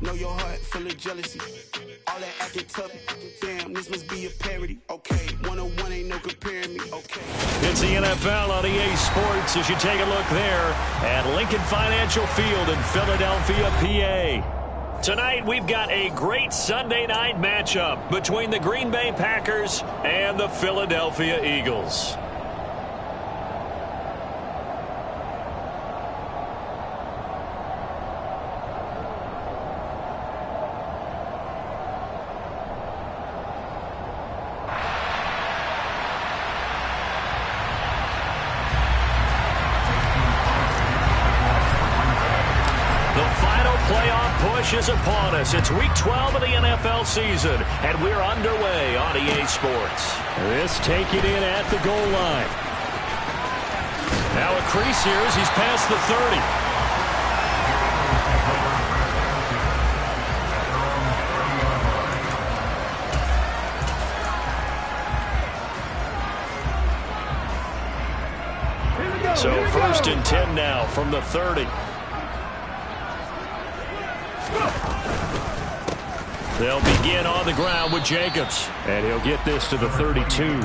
Know your heart full of jealousy. All that acting tough. Damn, this must be a parody. Okay, 101 ain't no comparing me. Okay. It's the NFL on EA Sports as you take a look there at Lincoln Financial Field in Philadelphia, PA. Tonight we've got a great Sunday night matchup between the Green Bay Packers and the Philadelphia Eagles. Is upon us. It's week 12 of the NFL season, and we're underway on EA Sports. This taken in at the goal line. Now a crease here as he's past the 30. So first and 10 now from the 30. They'll begin on the ground with Jacobs, and he'll get this to the 32.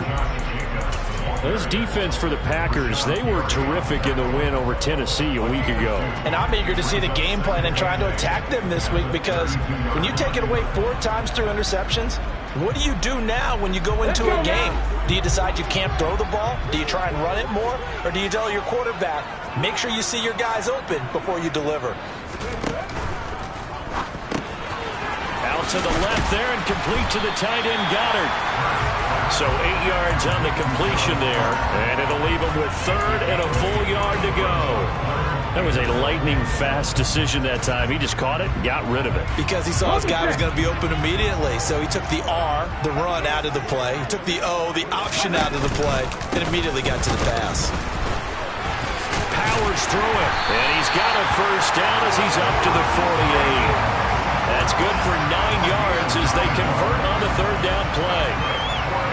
This defense for the Packers, they were terrific in the win over Tennessee a week ago. And I'm eager to see the game plan and trying to attack them this week, because when you take it away 4 times through interceptions, what do you do now when you go into a game? Do you decide you can't throw the ball? Do you try and run it more? Or do you tell your quarterback, make sure you see your guys open before you deliver? To the left there and complete to the tight end Goddard. So 8 yards on the completion there, and it'll leave him with 3rd and a full yard to go. That was a lightning fast decision that time. He just caught it and got rid of it. Because he saw his guy was going to be open immediately. So he took the R, the run, out of the play. He took the O, the option, out of the play, and immediately got to the pass. Powers through it, and he's got a first down as he's up to the 48. That's good for 9 yards as they convert on the 3rd down play.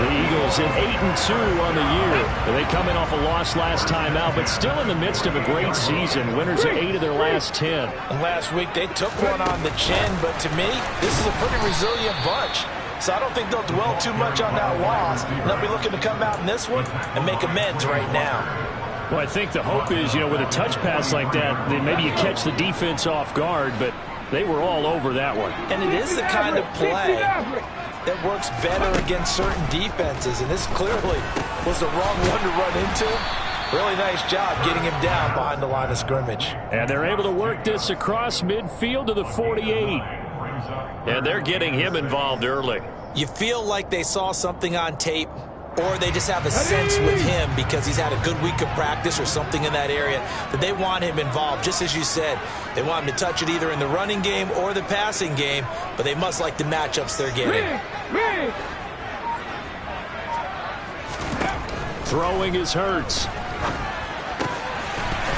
The Eagles at 8-2 on the year. They come in off a loss last time out, but still in the midst of a great season. Winners of 8 of their last 10. And last week they took one on the chin, but to me, this is a pretty resilient bunch. So I don't think they'll dwell too much on that loss. They'll be looking to come out in this one and make amends right now. Well, I think the hope is, with a touch pass like that, then maybe you catch the defense off guard, but they were all over that one. And it is the kind of play that works better against certain defenses, and this clearly was the wrong one to run into. Really nice job getting him down behind the line of scrimmage. And they're able to work this across midfield to the 48. And they're getting him involved early. You feel like they saw something on tape, or they just have a sense with him because he's had a good week of practice or something in that area that they want him involved. Just as you said, they want him to touch it either in the running game or the passing game, but they must like the matchups they're getting. Throwing is Hurts.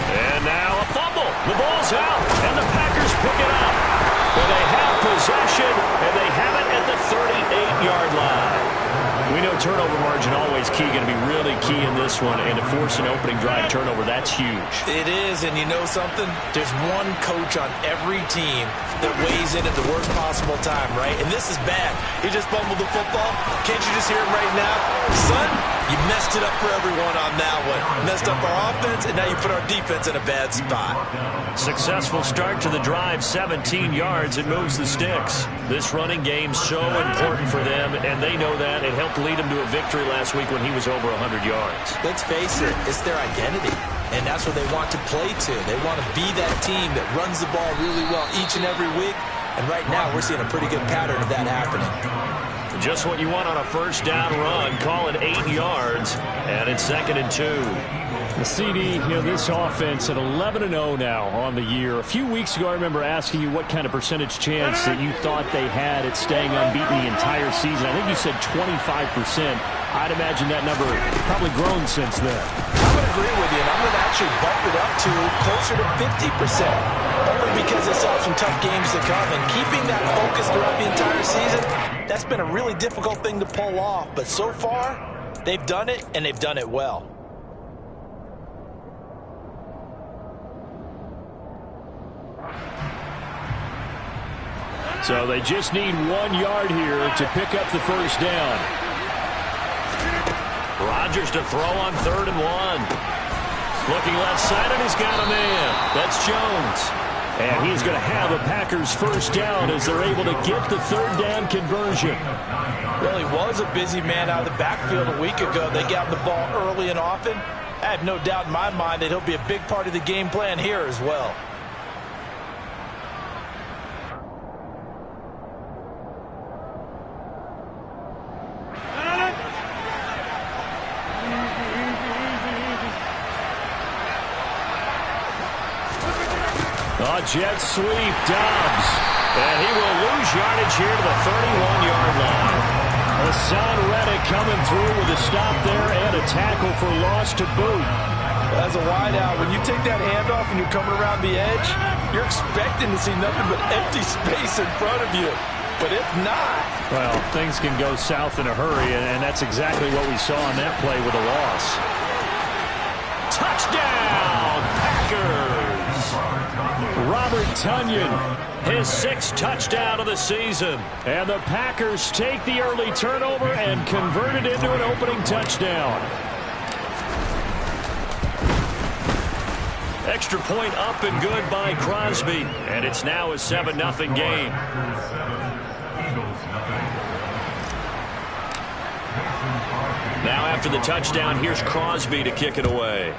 And now a fumble. The ball's out, and the Packers pick it up. But they have possession, and they have it at the 38-yard line. We know turnover margin always key, going to be really key in this one, and to force an opening drive turnover, that's huge. It is, and you know something? There's one coach on every team that weighs in at the worst possible time, right? And this is bad. He just fumbled the football. Can't you just hear him right now? Son, you messed it up for everyone on that one. Messed up our offense, and now you put our defense in a bad spot. Successful start to the drive, 17 yards, and moves the sticks. This running game's so important for them, and they know that. It helped lead him to a victory last week when he was over 100 yards. Let's face it, it's their identity, and that's what they want to play to. They want to be that team that runs the ball really well each and every week, and right now we're seeing a pretty good pattern of that happening. Just what you want on a first down run. Call it 8 yards, and it's 2nd and 2. The CD, this offense at 11-0 now on the year. A few weeks ago, I remember asking you what kind of percentage chance that you thought they had at staying unbeaten the entire season. I think you said 25%. I'd imagine that number probably grown since then. I'm going to agree with you, and I'm going to actually bump it up to closer to 50%. Only because they saw some tough games to come, and keeping that focus throughout the entire season, that's been a really difficult thing to pull off. But so far, they've done it, and they've done it well. So they just need 1 yard here to pick up the first down. Rodgers to throw on 3rd and 1. Looking left side, and he's got a man. That's Jones. And he's going to have a Packers first down as they're able to get the 3rd down conversion. Really was a busy man out of the backfield a week ago. They got the ball early and often. I have no doubt in my mind that he'll be a big part of the game plan here as well. Jet sweep, Dobbs. And he will lose yardage here to the 31-yard line. Hassan Reddick coming through with a stop there and a tackle for loss to boot. As a wideout, when you take that handoff and you're coming around the edge, you're expecting to see nothing but empty space in front of you. But if not... Well, things can go south in a hurry, and that's exactly what we saw on that play with a loss. Touchdown, Packers! Robert Tonyan, his 6th touchdown of the season. And the Packers take the early turnover and convert it into an opening touchdown. Extra point up and good by Crosby. And it's now a 7-0 game. Now after the touchdown, here's Crosby to kick it away.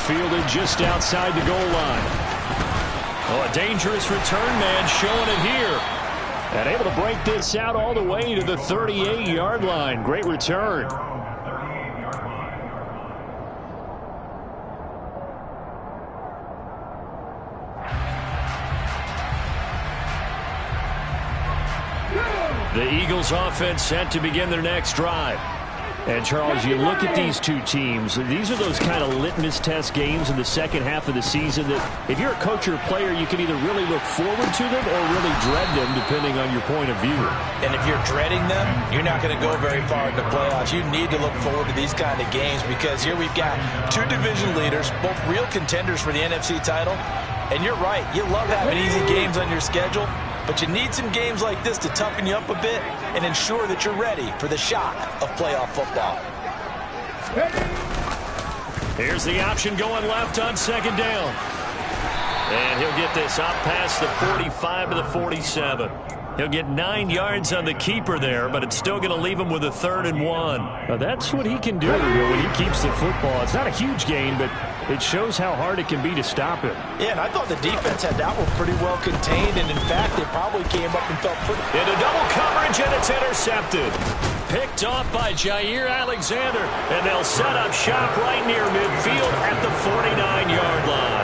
Fielded just outside the goal line. Oh, a dangerous return man showing it here. And able to break this out all the way to the 38-yard line. Great return. The Eagles offense set to begin their next drive. And, Charles, you look at these two teams, these are those kind of litmus test games in the second half of the season that if you're a coach or a player, you can either really look forward to them or really dread them, depending on your point of view. And if you're dreading them, you're not going to go very far in the playoffs. You need to look forward to these kind of games because here we've got 2 division leaders, both real contenders for the NFC title. And you're right, you love having easy games on your schedule. But you need some games like this to toughen you up a bit and ensure that you're ready for the shock of playoff football. Here's the option going left on 2nd down. And he'll get this up past the 45 to the 47. He'll get 9 yards on the keeper there, but it's still going to leave him with a 3rd and 1. Now that's what he can do when he keeps the football. It's not a huge gain, but it shows how hard it can be to stop him. Yeah, and I thought the defense had that one pretty well contained, and in fact, they probably came up and felt pretty... Into double coverage, and it's intercepted. Picked off by Jair Alexander, and they'll set up shop right near midfield at the 49-yard line.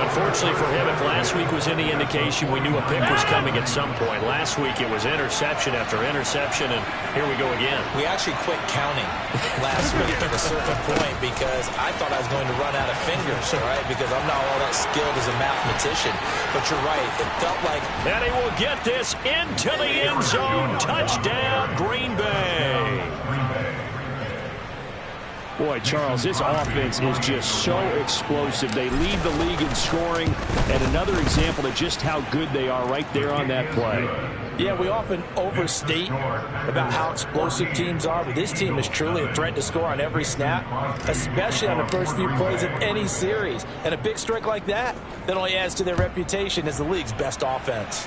Unfortunately for him, if last week was any indication, we knew a pick was coming at some point. Last week it was interception after interception, and here we go again. We actually quit counting last week at a certain point because I thought I was going to run out of fingers, all right, because I'm not all that skilled as a mathematician. But you're right, it felt like... And he will get this into the end zone. Touchdown, Green Bay. Boy, Charles, this offense is just so explosive. They lead the league in scoring, and another example of just how good they are right there on that play. Yeah, we often overstate about how explosive teams are, but this team is truly a threat to score on every snap, especially on the first few plays of any series. And a big strike like that only adds to their reputation as the league's best offense.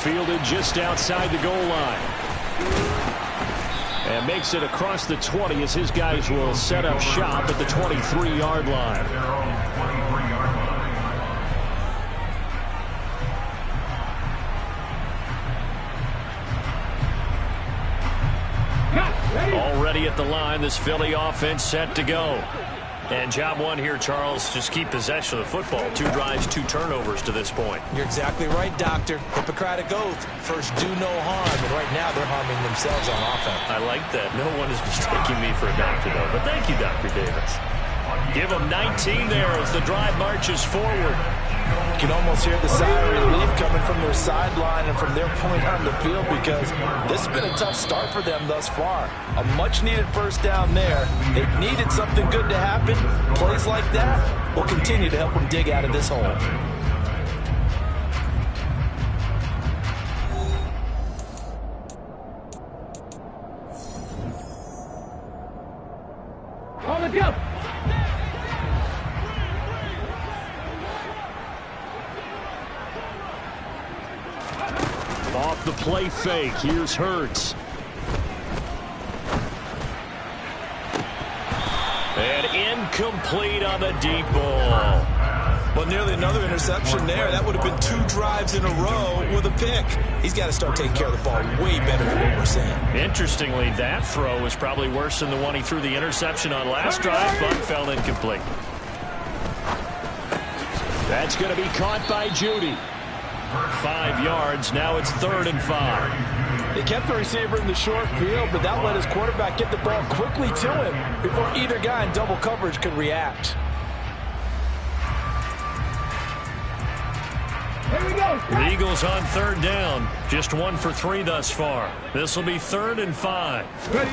Fielded just outside the goal line. And makes it across the 20 as his guys will set up shop at the 23-yard line. Already at the line, this Philly offense set to go. And job one here, Charles, just keep possession of the football. 2 drives, 2 turnovers to this point. You're exactly right, Doctor. Hippocratic oath. First, do no harm. And right now, they're harming themselves on offense. I like that. No one is mistaking me for a doctor, though. But thank you, Dr. Davis. Give them 19 there as the drive marches forward. You can almost hear the sigh of relief coming from their sideline and from their point on the field because this has been a tough start for them thus far. A much-needed first down there. They needed something good to happen. Plays like that will continue to help them dig out of this hole. On the go! Off the play fake, here's Hurts. And incomplete on the deep ball. Well, nearly another interception there. That would have been 2 drives in a row with a pick. He's got to start taking care of the ball way better than what we're seeing. Interestingly, that throw was probably worse than the one he threw the interception on last drive, but fell incomplete. That's going to be caught by Judy. 5 yards. Now it's 3rd and 5. They kept the receiver in the short field, but that let his quarterback get the ball quickly to him before either guy in double coverage could react. Here we go. The Eagles on 3rd down. Just 1 for 3 thus far. This will be 3rd and 5. Ready.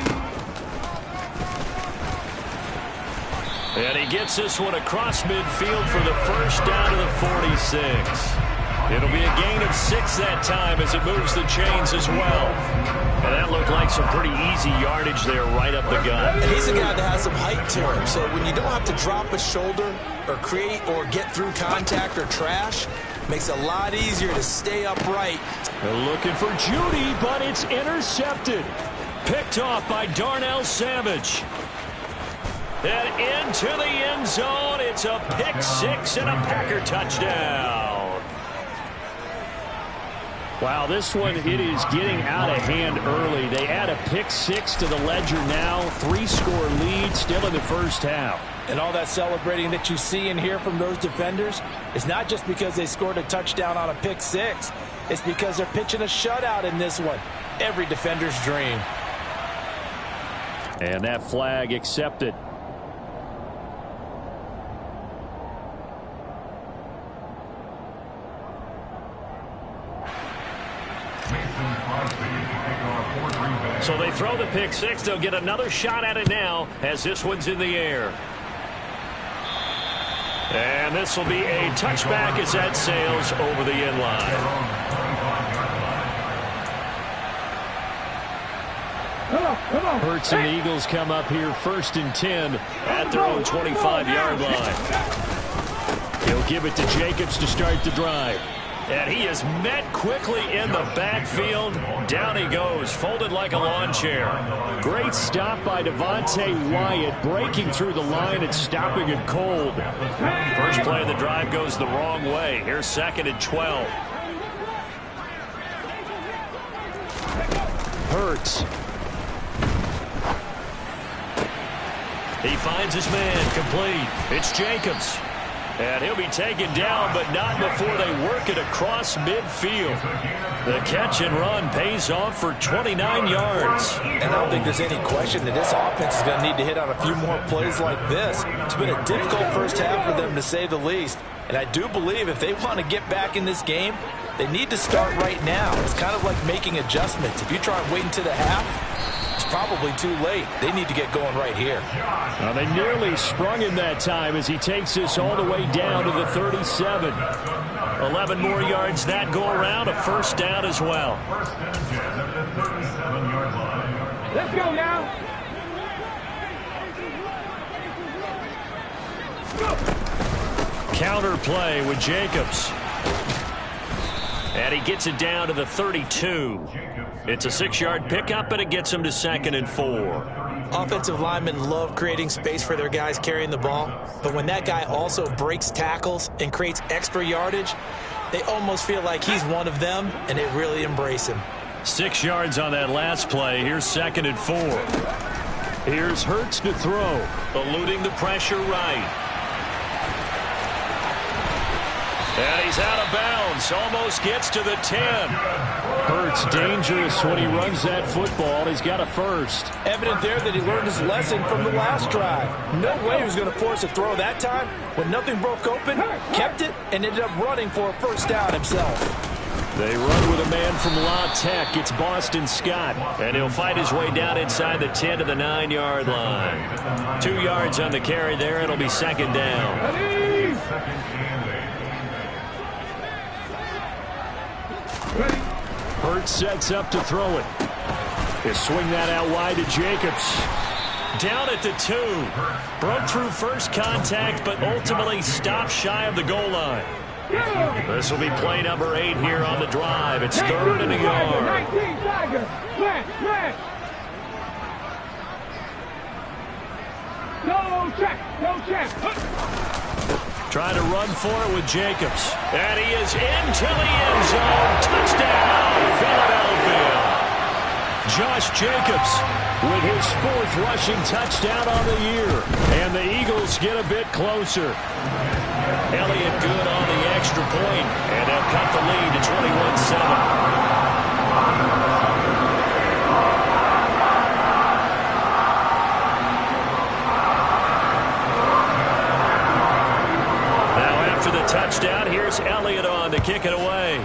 And he gets this one across midfield for the first down to the 46. It'll be a gain of 6 that time as it moves the chains as well. And that looked like some pretty easy yardage there right up the gut. And he's a guy that has some height to him, so when you don't have to drop a shoulder or create or get through contact or trash, makes it a lot easier to stay upright. They're looking for Judy, but it's intercepted. Picked off by Darnell Savage. And into the end zone. It's a pick 6 and a Packer touchdown. Wow, this one, it is getting out of hand early. They add a pick 6 to the ledger now. 3-score lead still in the first half. And all that celebrating that you see and hear from those defenders is not just because they scored a touchdown on a pick 6. It's because they're pitching a shutout in this one. Every defender's dream. And that flag accepted. So they throw the pick 6. They'll get another shot at it now as this one's in the air. And this will be a touchback as that sails over the end line. Hurts and the Eagles come up here 1st and 10 at their own 25-yard line. He'll give it to Jacobs to start the drive. And he is met quickly in the backfield. Down he goes, folded like a lawn chair. Great stop by Devontae Wyatt, breaking through the line and stopping it cold. First play of the drive goes the wrong way. Here's 2nd and 12. Hurts. He finds his man, complete. It's Jacobs. And he'll be taken down, but not before they work it across midfield. The catch and run pays off for 29 yards. And I don't think there's any question that this offense is going to need to hit on a few more plays like this. It's been a difficult first half for them, to say the least. And I do believe if they want to get back in this game, they need to start right now. It's kind of like making adjustments. If you try and wait until the half, it's probably too late. They need to get going right here. Now they nearly sprung him that time as he takes this all the way down to the 37. 11 more yards that go around, a first down as well. Let's go now. Counter play with Jacobs. And he gets it down to the 32. It's a 6-yard pickup, and it gets him to 2nd and 4. Offensive linemen love creating space for their guys carrying the ball, but when that guy also breaks tackles and creates extra yardage, they almost feel like he's one of them, and they really embrace him. 6 yards on that last play. Here's 2nd and 4. Here's Hurts to throw, eluding the pressure right. And he's out of bounds, almost gets to the 10. Hurts dangerous when he runs that football. He's got a first. Evident there that he learned his lesson from the last drive. No way he was going to force a throw that time. When nothing broke open, kept it, and ended up running for a first down himself. They run with a man from La Tech. It's Boston Scott. And he'll fight his way down inside the 10 to the 9-yard line. 2 yards on the carry there. It'll be 2nd down. Sets up to throw it. He'll swing that out wide to Jacobs. Down at the 2. Broke through first contact, but ultimately stopped shy of the goal line. This will be play number 8 here on the drive. It's 3rd and a yard. No check. Trying to run for it with Jacobs. And he is into the end zone. Touchdown, Philadelphia. Josh Jacobs with his 4th rushing touchdown on the year. And the Eagles get a bit closer. Elliott good on the extra point. And they'll cut the lead to 21-7. Touchdown. Here's Elliott on to kick it away.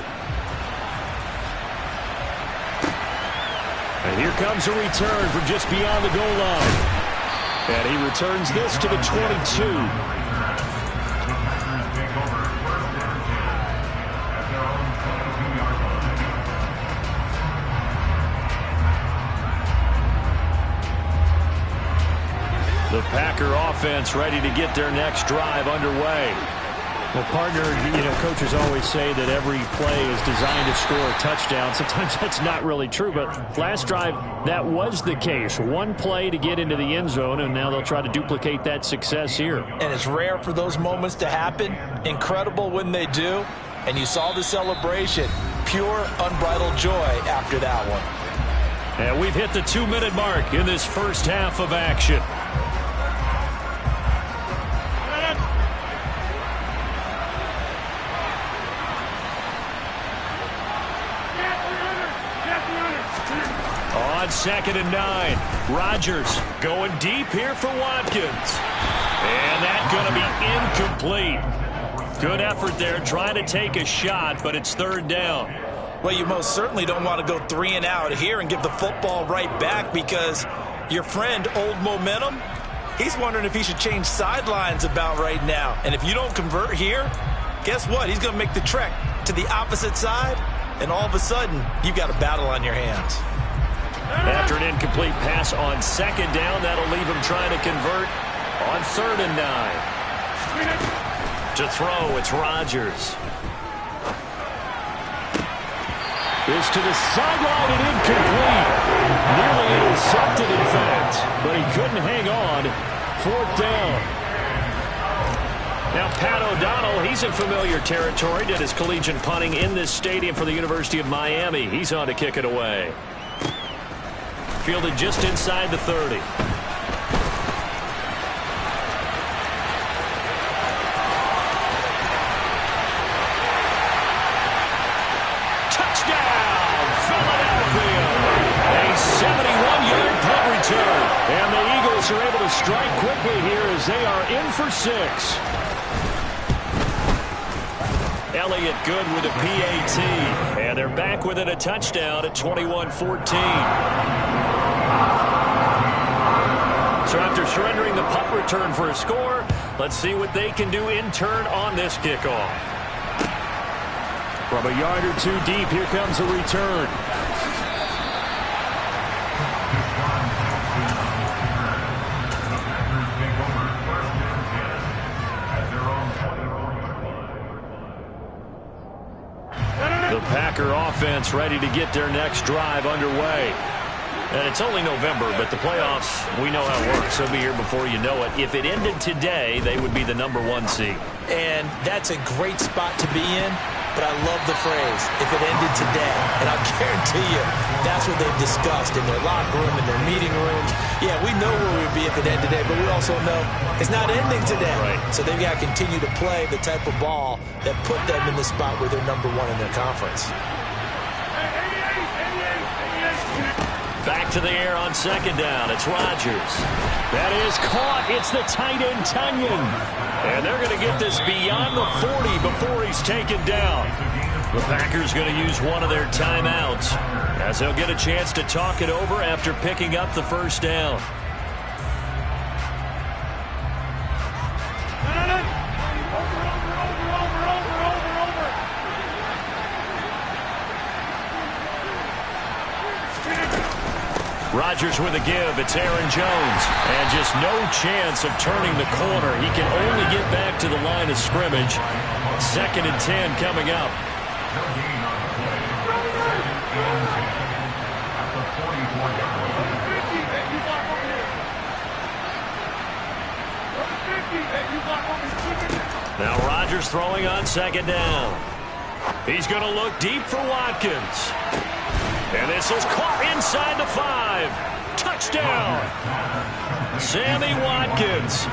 And here comes a return from just beyond the goal line. And he returns this to the 22. The Packer offense ready to get their next drive underway. Well, partner, coaches always say that every play is designed to score a touchdown. Sometimes that's not really true, but last drive, that was the case. One play to get into the end zone, and now they'll try to duplicate that success here. And it's rare for those moments to happen. Incredible when they do. And you saw the celebration. Pure, unbridled joy after that one. And we've hit the 2-minute mark in this first half of action. On 2nd and 9, Rodgers going deep here for Watkins. And that's going to be incomplete. Good effort there trying to take a shot, but it's 3rd down. Well, you most certainly don't want to go 3 and out here and give the football right back because your friend, Old Momentum, he's wondering if he should change sidelines about right now. And if you don't convert here, guess what? He's going to make the trek to the opposite side, and all of a sudden, you've got a battle on your hands. After an incomplete pass on 2nd down, that'll leave him trying to convert on 3rd and 9. To throw, it's Rodgers. Is to the sideline and incomplete. Nearly intercepted, in fact, but he couldn't hang on. 4th down. Now, Pat O'Donnell, he's in familiar territory. Did his collegiate punting in this stadium for the University of Miami. He's on to kick it away. Fielded just inside the 30. Touchdown, Philadelphia! A 71-yard punt return. And the Eagles are able to strike quickly here as they are in for 6. Elliott good with a PAT. And they're back within a touchdown at 21-14. So after surrendering the punt return for a score, let's see what they can do in turn on this kickoff. From a yard or 2 deep, here comes a return. The Packer offense ready to get their next drive underway. And it's only November, but the playoffs, we know how it works. They'll be here before you know it. If it ended today, they would be the number 1 seed. And that's a great spot to be in, but I love the phrase, if it ended today. And I'll guarantee you, that's what they've discussed in their locker room, in their meeting rooms. Yeah, we know where we would be if it ended today, but we also know it's not ending today. Right. So they've got to continue to play the type of ball that put them in the spot where they're number 1 in their conference. Back to the air on 2nd down. It's Rodgers. That is caught. It's the tight end, Tunyon. And they're going to get this beyond the 40 before he's taken down. The Packers going to use one of their timeouts as they'll get a chance to talk it over after picking up the 1st down. Rodgers with a give. It's Aaron Jones. And just no chance of turning the corner. He can only get back to the line of scrimmage. 2nd and 10 coming up. Now Rodgers throwing on 2nd down. He's going to look deep for Watkins. And this is caught inside the 5. Touchdown. Sammy Watkins,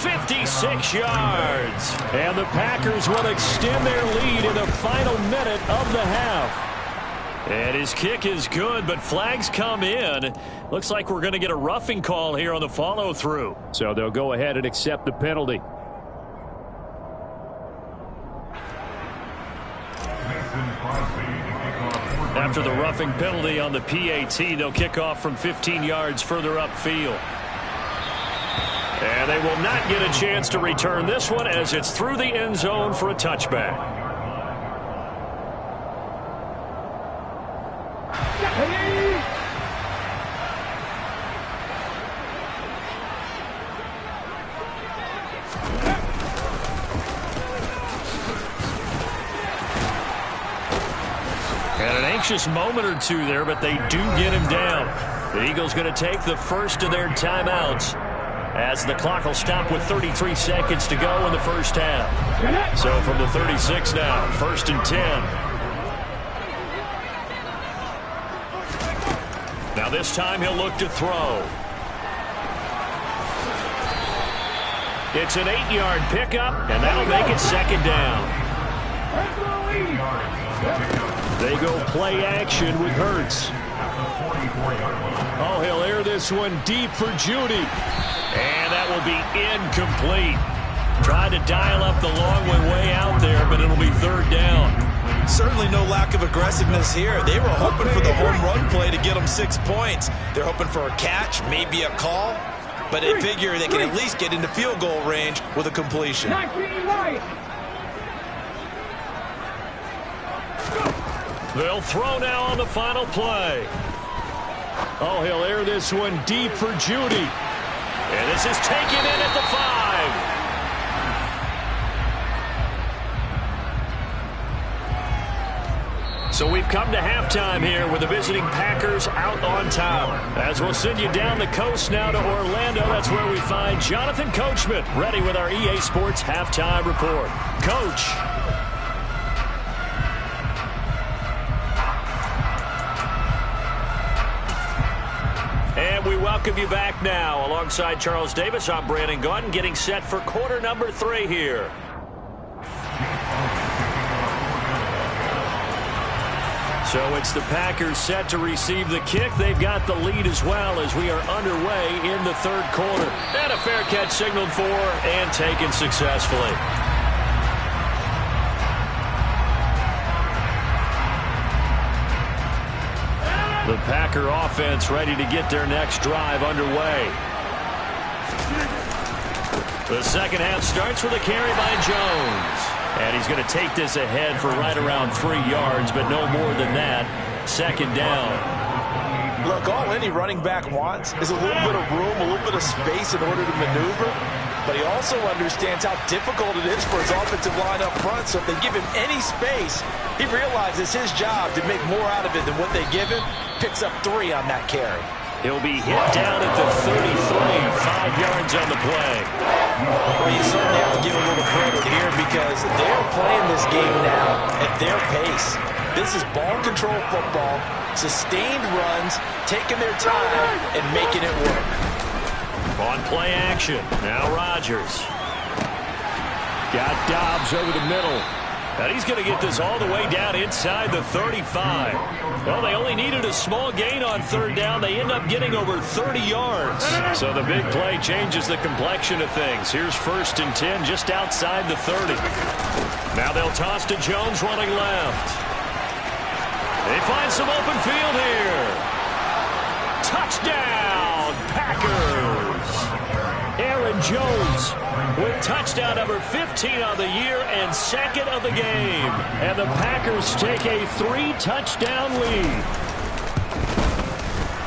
56 yards. And the Packers will extend their lead in the final minute of the half. And his kick is good, but flags come in. Looks like we're going to get a roughing call here on the follow-through. So they'll go ahead and accept the penalty. After the roughing penalty on the PAT, they'll kick off from 15 yards further upfield. And they will not get a chance to return this one as it's through the end zone for a touchback. Moment or two there, but they do get him down. The Eagles going to take the first of their timeouts as the clock will stop with 33 seconds to go in the first half. So from the 36 now, 1st and 10. Now this time he'll look to throw. It's an 8-yard pickup, and that'll make it 2nd down. They go play action with Hurts. Oh, he'll air this one deep for Judy. And that will be incomplete. Tried to dial up the long way out there, but it'll be 3rd down. Certainly no lack of aggressiveness here. They were hoping for the home run play to get them 6 points. They're hoping for a catch, maybe a call. But they figure they can at least get into field goal range with a completion. They'll throw now on the final play. Oh, he'll air this one deep for Judy. And this is taken in at the 5. So we've come to halftime here with the visiting Packers out on top. As we'll send you down the coast now to Orlando, that's where we find Jonathan Coachman ready with our EA Sports halftime report. Coach. And we welcome you back now. Alongside Charles Davis, I'm Brandon Gaudin, getting set for quarter number 3 here. So it's the Packers set to receive the kick. They've got the lead as well as we are underway in the 3rd quarter. And a fair catch signaled for and taken successfully. The Packer offense ready to get their next drive underway. The second half starts with a carry by Jones. And he's going to take this ahead for right around 3 yards, but no more than that. 2nd down. Look, all any running back wants is a little bit of room, a little bit of space in order to maneuver. But he also understands how difficult it is for his offensive line up front. So if they give him any space, he realizes his job to make more out of it than what they give him. Picks up 3 on that carry. He'll be hit down at the 33, 5 yards on the play. Well, you certainly have to give a little credit here because they're playing this game now at their pace. This is ball control football, sustained runs, taking their time and making it work. On play action, now Rodgers. Got Dobbs over the middle. And he's going to get this all the way down inside the 35. Well, they only needed a small gain on 3rd down. They end up getting over 30 yards. So the big play changes the complexion of things. Here's 1st and 10 just outside the 30. Now they'll toss to Jones running left. They find some open field here. Touchdown, Packers. Aaron Jones with touchdown number 15 on the year and 2nd of the game. And the Packers take a 3-touchdown lead.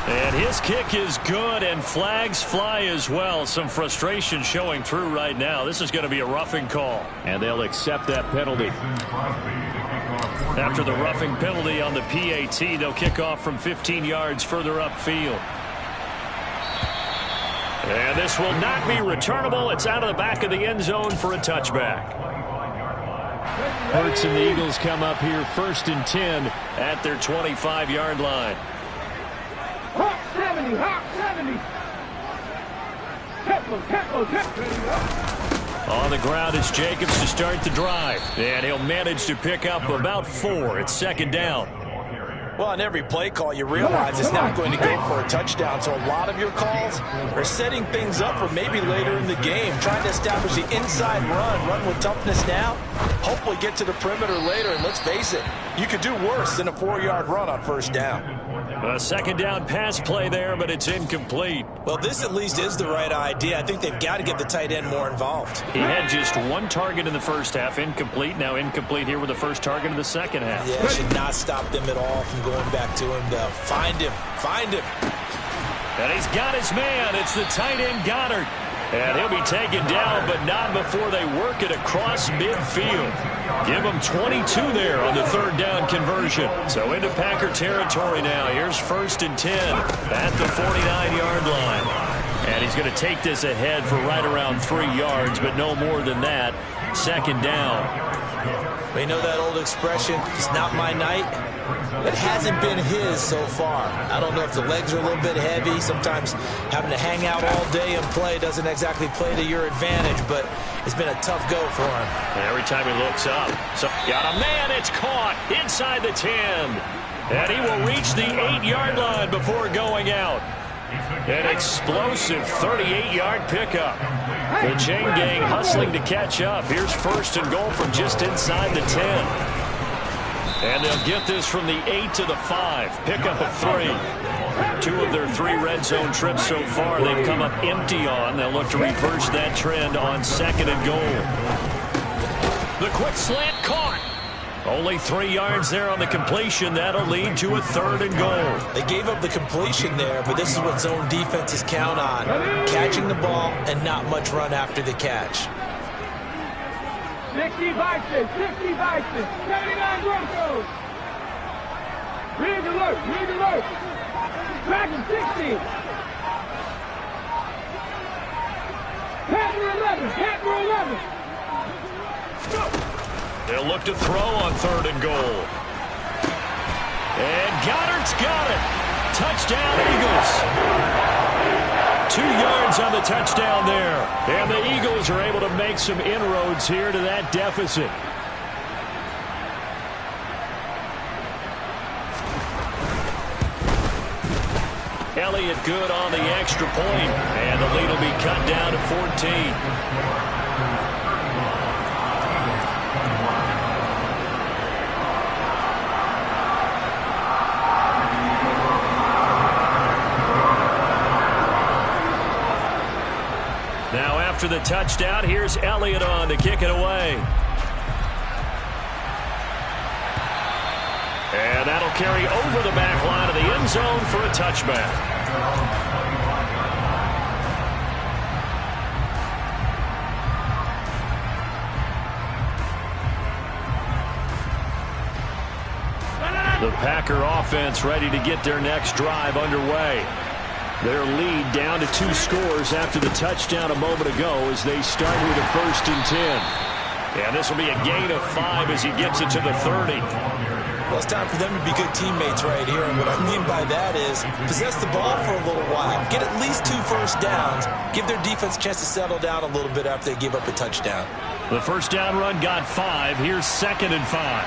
And his kick is good, and flags fly as well. Some frustration showing through right now. This is going to be a roughing call. And they'll accept that penalty. After the roughing penalty on the PAT, they'll kick off from 15 yards further upfield. And this will not be returnable. It's out of the back of the end zone for a touchback. Hurts and the Eagles come up here 1st and 10 at their 25-yard line. Hawk 70, Hawk 70. On the ground is Jacobs to start the drive. And he'll manage to pick up about 4. It's 2nd down. Well, on every play call, you realize it's not going to go for a touchdown. So a lot of your calls are setting things up for maybe later in the game, trying to establish the inside run with toughness now, hopefully get to the perimeter later. And let's face it, you could do worse than a 4-yard run on 1st down. A 2nd down pass play there, but it's incomplete. Well, this at least is the right idea. I think they've got to get the tight end more involved. He had just 1 target in the first half, incomplete. Now incomplete here with the first target in the second half. Yeah, it should not stop them at all from going back to him. Though. Find him. And he's got his man. It's the tight end Goddard. And he'll be taken down, but not before they work it across midfield. Give him 22 there on the 3rd down conversion. So into Packer territory now. Here's 1st and 10 at the 49-yard line. And he's going to take this ahead for right around 3 yards, but no more than that. 2nd down. We know that old expression, it's not my night. It hasn't been his so far. I don't know if the legs are a little bit heavy. Sometimes having to hang out all day and play doesn't exactly play to your advantage, but it's been a tough go for him. And every time he looks up, so got a man, it's caught inside the 10. And he will reach the 8-yard line before going out. An explosive 38-yard pickup. The chain gang hustling to catch up. Here's 1st and goal from just inside the 10. And they'll get this from the 8 to the 5. Pickup of 3. 2 of their 3 red zone trips so far they've come up empty on. They'll look to reverse that trend on 2nd and goal. The quick slant caught. Only 3 yards there on the completion. That'll lead to a 3rd and goal. They gave up the completion there, but this is what zone defenses count on. Catching the ball and not much run after the catch. 60 Vikings, 60 Vikings, 79 Broncos. Rig alert, rig alert. Dragon 60. Packer 11, Packer 11. Go. They'll look to throw on 3rd and goal. And Goddard's got it. Touchdown, Eagles. 2 yards on the touchdown there. And the Eagles are able to make some inroads here to that deficit. Elliott good on the extra point. And the lead will be cut down to 14. Now after the touchdown, here's Elliott on to kick it away. And that'll carry over the back line of the end zone for a touchback. The Packer offense ready to get their next drive underway. Their lead down to 2 scores after the touchdown a moment ago as they start with a 1st and 10. And this will be a gain of 5 as he gets it to the 30. Well, it's time for them to be good teammates right here. And what I mean by that is possess the ball for a little while, get at least 2 first downs, give their defense a chance to settle down a little bit after they give up a touchdown. The first down run got 5. Here's 2nd and 5.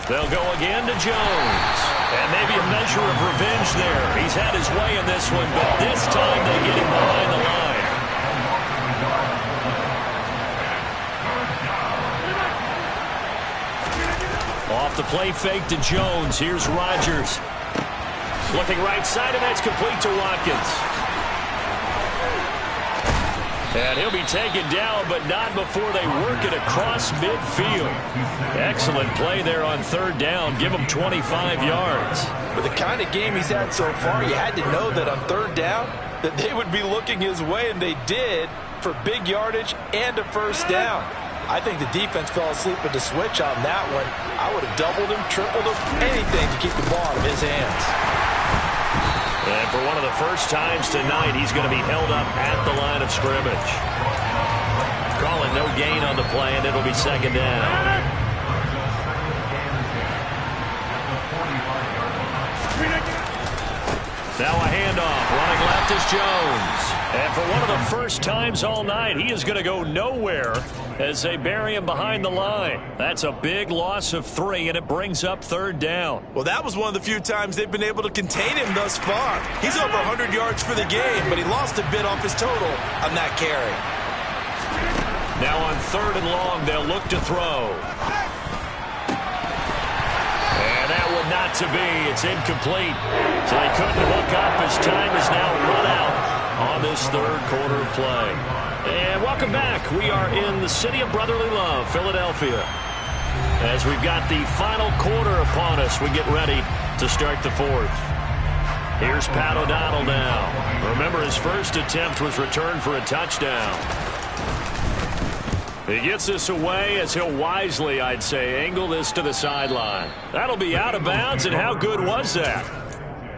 They'll go again to Jones. And maybe a measure of revenge there. He's had his way in this one, but this time they get him behind the line. Off the play fake to Jones. Here's Rodgers. Looking right side, and that's complete to Watkins. And he'll be taken down, but not before they work it across midfield. Excellent play there on third down. Give him 25 yards. With the kind of game he's had so far, you had to know that on third down that they would be looking his way, and they did, for big yardage and a first down. I think the defense fell asleep at the switch on that one. I would have doubled him, tripled him, anything to keep the ball out of his hands. And for one of the first times tonight, he's going to be held up at the line of scrimmage. Calling no gain on the play, and it'll be second down. Now a handoff. Running left is Jones. And for one of the first times all night, he is going to go nowhere as they bury him behind the line. That's a big loss of 3, and it brings up third down. Well, that was one of the few times they've been able to contain him thus far. He's over 100 yards for the game, but he lost a bit off his total on that carry. Now on third and long, they'll look to throw. And that would not to be. It's incomplete. So they couldn't hook up as time is now run out on this third quarter of play. And welcome back. We are in the city of brotherly love, Philadelphia. As we've got the final quarter upon us, we get ready to start the fourth. Here's Pat O'Donnell now. Remember, his first attempt was returned for a touchdown. He gets this away as he'll wisely, I'd say, angle this to the sideline. That'll be out of bounds, and how good was that?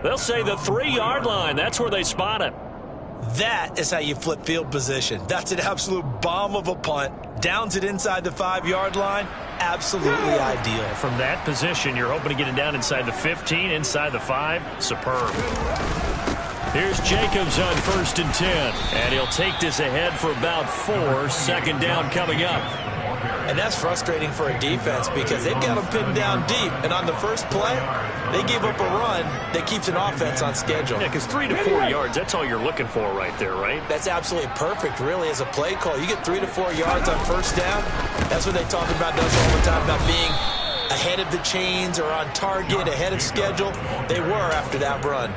They'll say the 3-yard line. That's where they spot it. That is how you flip field position. That's an absolute bomb of a punt. Downs it inside the 5-yard line. Absolutely ideal. From that position, you're hoping to get it down inside the 15, inside the 5. Superb. Here's Jacobs on 1st and 10. And he'll take this ahead for about 4. Second down coming up. And that's frustrating for a defense because they've got them pinned down deep. And on the first play, they gave up a run that keeps an offense on schedule. Yeah, because 3 to 4 yards, that's all you're looking for right there, right? That's absolutely perfect, really, as a play call. You get 3 to 4 yards on first down. That's what they talk about us all the time, about being ahead of the chains or on target, ahead of schedule. They were after that run.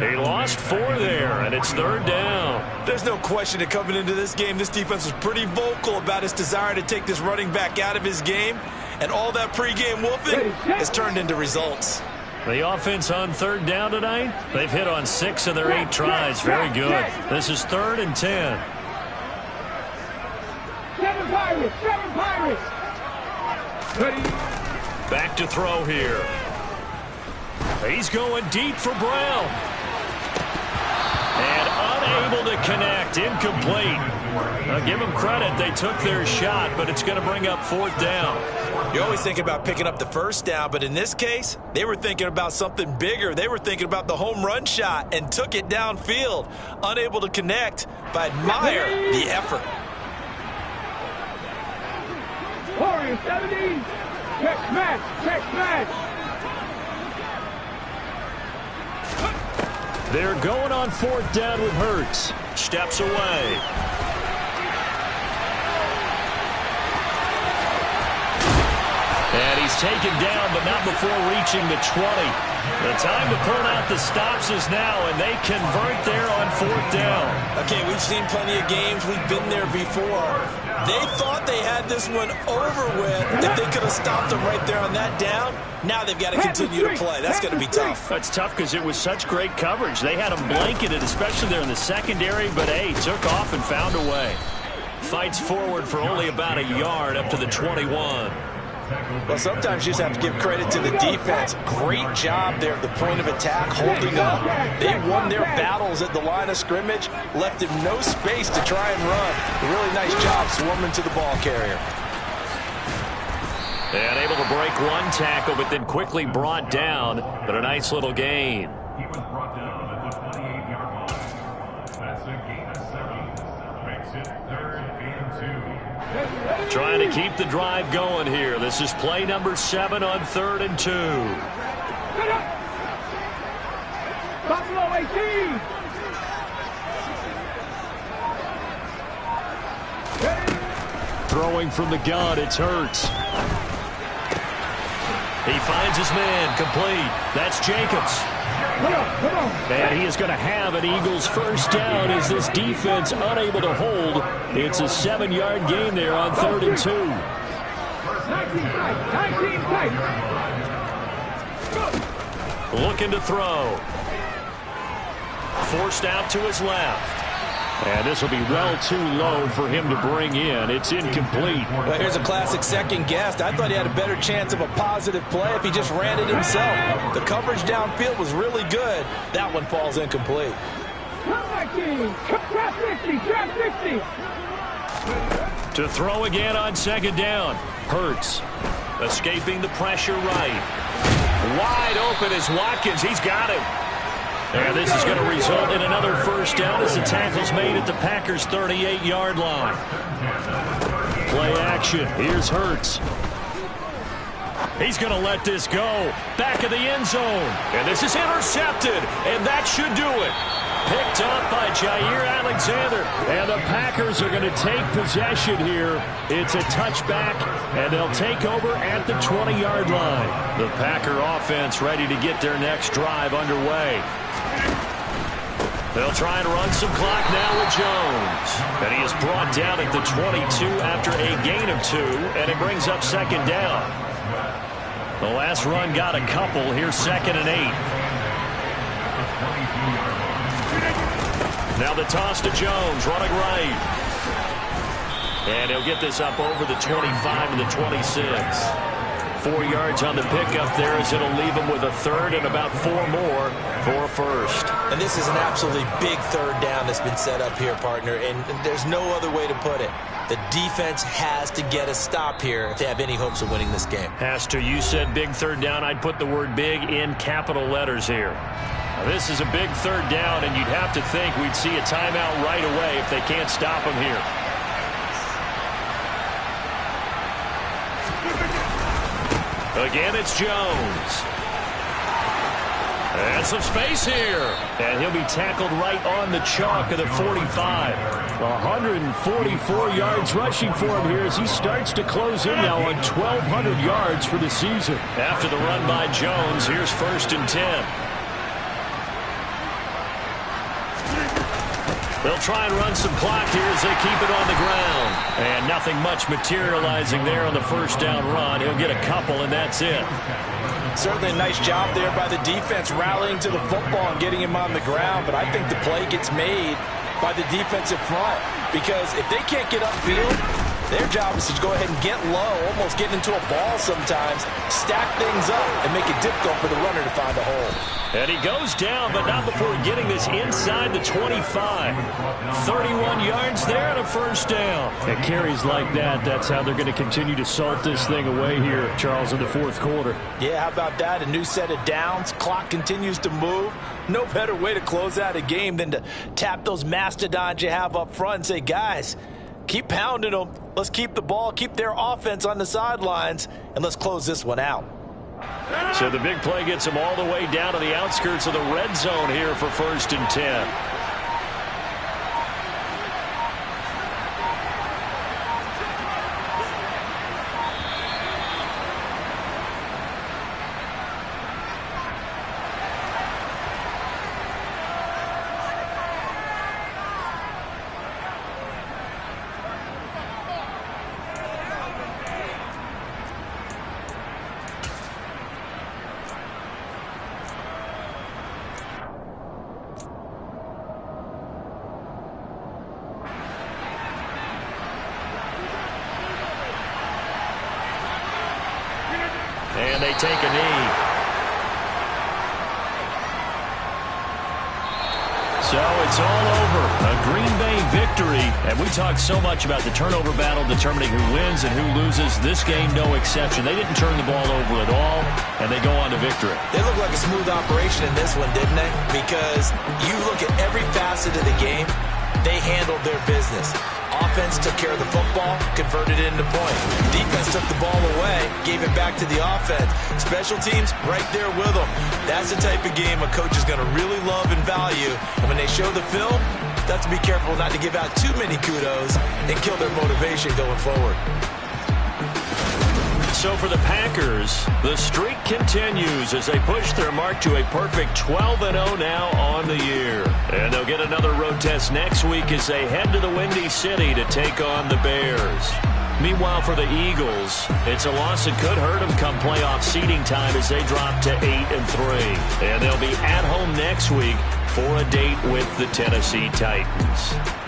He lost 4 there, and it's third down. There's no question that coming into this game, this defense was pretty vocal about its desire to take this running back out of his game, and all that pregame wolfing has turned into results. The offense on third down tonight, they've hit on 6 of their 8 tries. Very good. This is 3rd and 10. 7 Pirates! 7 Pirates! Back to throw here. He's going deep for Brown. And unable to connect. Incomplete. Now give them credit. They took their shot, but it's going to bring up 4th down. You always think about picking up the first down, but in this case, they were thinking about something bigger. They were thinking about the home run shot and took it downfield. Unable to connect, but admire the effort. Warriors 17! Check match! Check match! They're going on 4th down with Hurts. Steps away. And he's taken down, but not before reaching the 20. The time to pull out the stops is now, and they convert there on 4th down. Okay, we've seen plenty of games. We've been there before. They thought they had this one over with if they could have stopped them right there on that down. Now they've got to continue to play. That's going to be tough. That's tough because it was such great coverage. They had them blanketed, especially there in the secondary, but, hey, took off and found a way. Fights forward for only about a yard up to the 21. Well, sometimes you just have to give credit to the defense. Great job there at the point of attack, holding up. They won their battles at the line of scrimmage, left him no space to try and run. A really nice job swarming to the ball carrier. And able to break one tackle, but then quickly brought down. But a nice little gain. He was brought down at the 28-yard line. That's a gain of 7. Makes it 3rd and 2. Trying to keep the drive going here. This is play number 7 on 3rd and 2. Buffalo 18! Throwing from the gun, it's Hurts. He finds his man, complete. That's Jacobs. And he is going to have an Eagles first down as this defense unable to hold. It's a 7-yard gain there on 3rd and 2. 19 tight. Looking to throw. Forced out to his left. And this will be well too low for him to bring in. It's incomplete. Well, here's a classic second guess. I thought he had a better chance of a positive play if he just ran it himself. The coverage downfield was really good. That one falls incomplete. Trap 60. To throw again on 2nd down. Hurts escaping the pressure right. Wide open is Watkins. He's got him. And this is going to result in another first down as the tackle's made at the Packers' 38-yard line. Play action. Here's Hurts. He's going to let this go. Back of the end zone. And this is intercepted. And that should do it. Picked up by Jair Alexander. And the Packers are going to take possession here. It's a touchback, and they'll take over at the 20-yard line. The Packer offense ready to get their next drive underway. They'll try and run some clock now with Jones. And he is brought down at the 22 after a gain of 2, and it brings up 2nd down. The last run got a couple. Here's 2nd and 8. Now the toss to Jones, running right. And he'll get this up over the 25 and the 26. 4 yards on the pickup there as it'll leave him with a 3rd and about 4 more for a first. And this is an absolutely big 3rd down that's been set up here, partner, and there's no other way to put it. The defense has to get a stop here if they have any hopes of winning this game. Has to. You said big 3rd down. I'd put the word big in capital letters here. Now, this is a big 3rd down, and you'd have to think we'd see a timeout right away if they can't stop him here. Again, it's Jones. And some space here. And he'll be tackled right on the chalk of the 45. 144 yards rushing for him here as he starts to close in now on 1,200 yards for the season. After the run by Jones, here's 1st and 10. They'll try and run some clock here as they keep it on the ground. And nothing much materializing there on the first down run. He'll get a couple, and that's it. Certainly a nice job there by the defense rallying to the football and getting him on the ground. But I think the play gets made by the defensive front. Because if they can't get upfield, their job is to go ahead and get low, almost get into a ball sometimes, stack things up, and make it difficult for the runner to find a hole. And he goes down, but not before getting this inside the 25. 31 yards there and a first down. And carries like that, that's how they're going to continue to salt this thing away here, Charles, in the 4th quarter. Yeah, how about that? A new set of downs. Clock continues to move. No better way to close out a game than to tap those mastodons you have up front and say, guys, keep pounding them. Let's keep the ball, keep their offense on the sidelines, and let's close this one out. So the big play gets them all the way down to the outskirts of the red zone here for 1st and 10. And they take a knee. So it's all over. A Green Bay victory. And we talked so much about the turnover battle determining who wins and who loses. This game, no exception. They didn't turn the ball over at all, and they go on to victory. They look like a smooth operation in this one, didn't they? Because you look at every facet of the game, they handled their business. Offense took care of the football, converted it into points. Defense took the ball away, gave it back to the offense. Special teams, right there with them. That's the type of game a coach is going to really love and value. And when they show the film, they have to be careful not to give out too many kudos and kill their motivation going forward. So for the Packers, the streak continues as they push their mark to a perfect 12-0 now on the year. And they'll get another road test next week as they head to the Windy City to take on the Bears. Meanwhile, for the Eagles, it's a loss that could hurt them come playoff seeding time as they drop to 8-3. And they'll be at home next week for a date with the Tennessee Titans.